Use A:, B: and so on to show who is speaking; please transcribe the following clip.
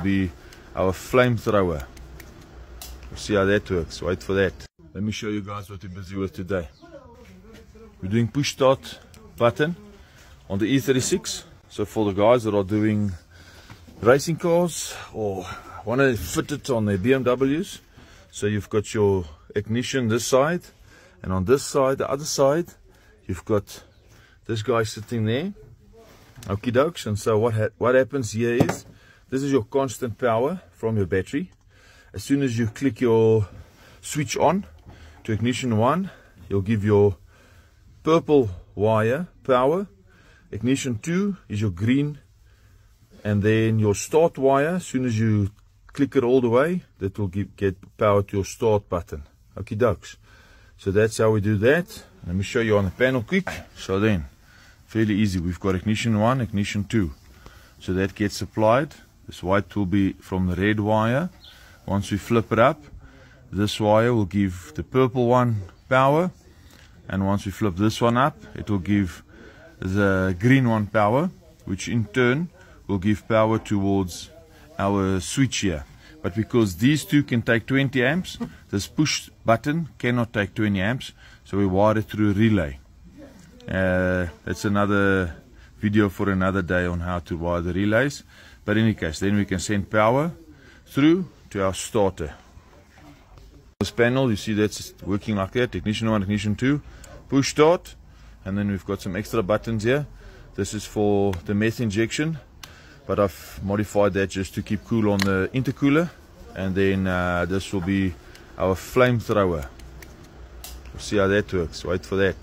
A: Be our flamethrower. We'll see how that works. Wait for that. Let me show you guys what we're busy with today. We're doing push start button on the E36. So for the guys that are doing racing cars or want to fit it on their BMWs, so you've got your ignition this side, and on this side, the other side, you've got this guy sitting there. Okie dokes. And so what happens here is, this is your constant power from your battery. As soon as you click your switch on to ignition 1, you'll give your purple wire power. Ignition 2 is your green, and then your start wire, as soon as you click it all the way, that will get power to your start button. Okie dokes. So that's how we do that. Let me show you on the panel quick. So then, fairly easy. We've got ignition 1, ignition 2. So that gets applied. This white will be from the red wire. Once we flip it up, this wire will give the purple one power. And once we flip this one up, it will give the green one power, which in turn will give power towards our switch here. But because these two can take 20 amps, this push button cannot take 20 amps, so we wire it through a relay. That's another video for another day on how to wire the relays. But in any case, then we can send power through to our starter. This panel, you see that's working like that. Ignition 1, ignition 2, push start. And then we've got some extra buttons here. This is for the meth injection, but I've modified that just to keep cool on the intercooler. And then this will be our flamethrower. We'll see how that works. Wait for that.